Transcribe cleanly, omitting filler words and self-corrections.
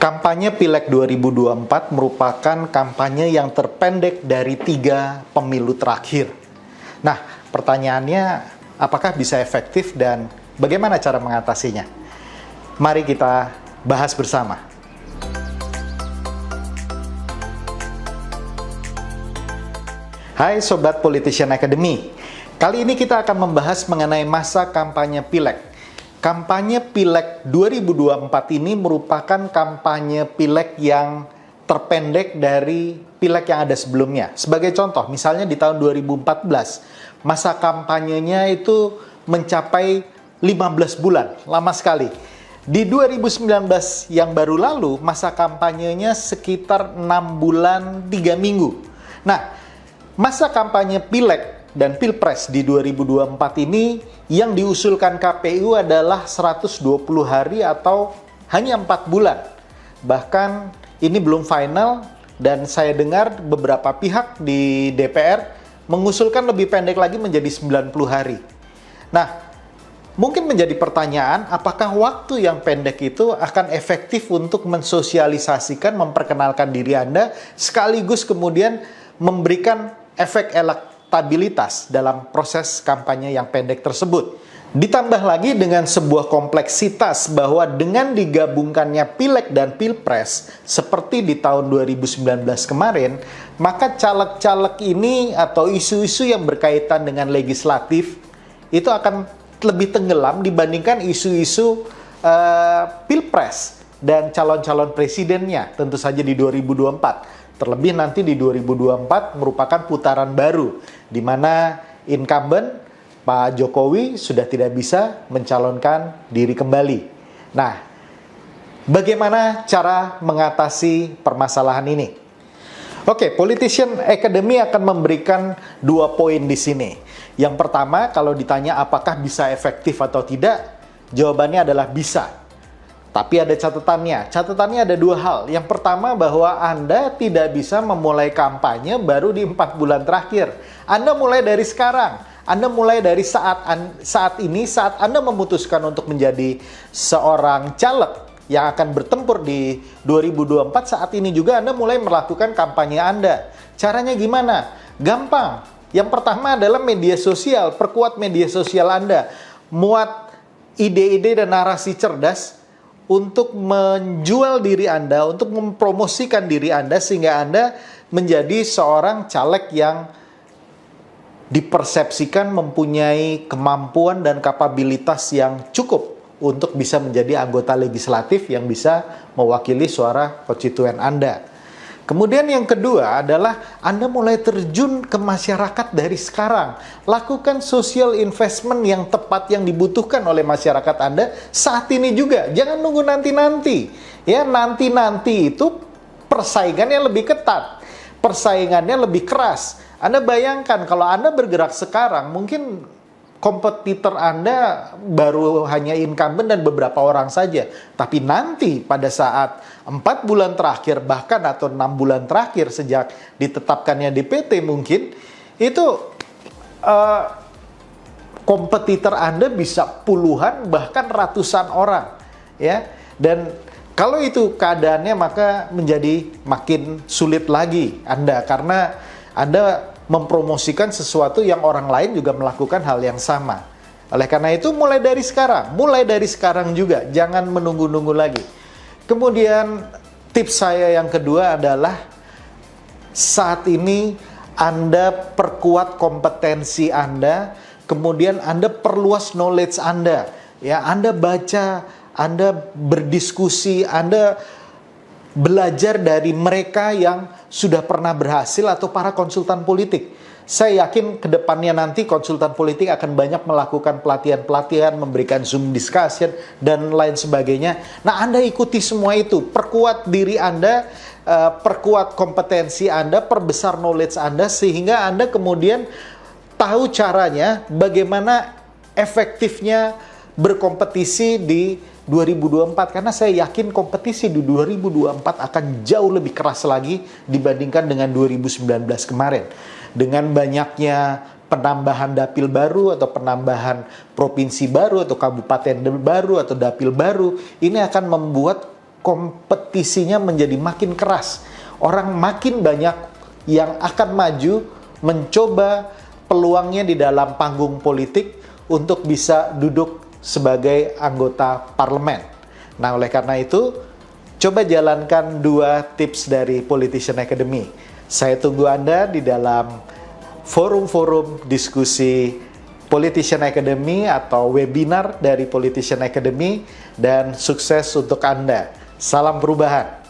Kampanye Pileg 2024 merupakan kampanye yang terpendek dari 3 pemilu terakhir. Nah, pertanyaannya, apakah bisa efektif dan bagaimana cara mengatasinya? Mari kita bahas bersama. Hai Sobat Politician Academy, kali ini kita akan membahas mengenai masa kampanye Pileg. Kampanye Pileg 2024 ini merupakan kampanye Pileg yang terpendek dari Pileg yang ada sebelumnya. Sebagai contoh, misalnya di tahun 2014, masa kampanyenya itu mencapai 15 bulan, lama sekali. Di 2019 yang baru lalu, masa kampanyenya sekitar 6 bulan 3 minggu. Nah, masa kampanye Pileg dan Pilpres di 2024 ini yang diusulkan KPU adalah 120 hari atau hanya 4 bulan. Bahkan ini belum final dan saya dengar beberapa pihak di DPR mengusulkan lebih pendek lagi menjadi 90 hari. Nah, mungkin menjadi pertanyaan, apakah waktu yang pendek itu akan efektif untuk mensosialisasikan, memperkenalkan diri Anda, sekaligus kemudian memberikan efek elektabilitas dalam proses kampanye yang pendek tersebut. Ditambah lagi dengan sebuah kompleksitas bahwa dengan digabungkannya Pileg dan Pilpres seperti di tahun 2019 kemarin, maka caleg-caleg ini atau isu-isu yang berkaitan dengan legislatif itu akan lebih tenggelam dibandingkan isu-isu Pilpres dan calon-calon presidennya tentu saja di 2024. Terlebih nanti di 2024 merupakan putaran baru, di mana incumbent Pak Jokowi sudah tidak bisa mencalonkan diri kembali. Nah, bagaimana cara mengatasi permasalahan ini? Oke, Politician Academy akan memberikan 2 poin di sini. Yang pertama, kalau ditanya apakah bisa efektif atau tidak, jawabannya adalah bisa. Tapi ada catatannya. Catatannya ada 2 hal. Yang pertama bahwa Anda tidak bisa memulai kampanye baru di 4 bulan terakhir. Anda mulai dari sekarang. Anda mulai dari saat Anda memutuskan untuk menjadi seorang caleg yang akan bertempur di 2024, saat ini juga Anda mulai melakukan kampanye Anda. Caranya gimana? Gampang. Yang pertama adalah media sosial. Perkuat media sosial Anda. Muat ide-ide dan narasi cerdas untuk menjual diri Anda, untuk mempromosikan diri Anda sehingga Anda menjadi seorang caleg yang dipersepsikan mempunyai kemampuan dan kapabilitas yang cukup untuk bisa menjadi anggota legislatif yang bisa mewakili suara konstituen Anda. Kemudian yang kedua adalah Anda mulai terjun ke masyarakat dari sekarang. Lakukan social investment yang tepat yang dibutuhkan oleh masyarakat Anda saat ini juga. Jangan nunggu nanti-nanti. Ya, nanti-nanti itu persaingannya lebih ketat. Persaingannya lebih keras. Anda bayangkan kalau Anda bergerak sekarang, mungkin kompetitor Anda baru hanya incumbent dan beberapa orang saja. Tapi nanti pada saat 4 bulan terakhir bahkan atau 6 bulan terakhir sejak ditetapkannya DPT mungkin, itu kompetitor Anda bisa puluhan bahkan ratusan orang. Ya. Dan kalau itu keadaannya maka menjadi makin sulit lagi Anda karena Anda mempromosikan sesuatu yang orang lain juga melakukan hal yang sama. Oleh karena itu mulai dari sekarang juga, jangan menunggu-nunggu lagi. Kemudian tips saya yang kedua adalah saat ini Anda perkuat kompetensi Anda, kemudian Anda perluas knowledge Anda. Ya, Anda baca, Anda berdiskusi, Anda belajar dari mereka yang sudah pernah berhasil atau para konsultan politik. Saya yakin ke depannya nanti konsultan politik akan banyak melakukan pelatihan-pelatihan, memberikan Zoom discussion, dan lain sebagainya. Nah, Anda ikuti semua itu. Perkuat diri Anda, perkuat kompetensi Anda, perbesar knowledge Anda, sehingga Anda kemudian tahu caranya bagaimana efektifnya berkompetisi di 2024, karena saya yakin kompetisi di 2024 akan jauh lebih keras lagi dibandingkan dengan 2019 kemarin. Dengan banyaknya penambahan dapil baru atau penambahan provinsi baru atau kabupaten baru atau dapil baru, ini akan membuat kompetisinya menjadi makin keras. Orang makin banyak yang akan maju mencoba peluangnya di dalam panggung politik untuk bisa duduk sebagai anggota parlemen. Nah, oleh karena itu, coba jalankan 2 tips dari Politician Academy. Saya tunggu Anda di dalam forum-forum diskusi Politician Academy atau webinar dari Politician Academy, dan sukses untuk Anda. Salam perubahan.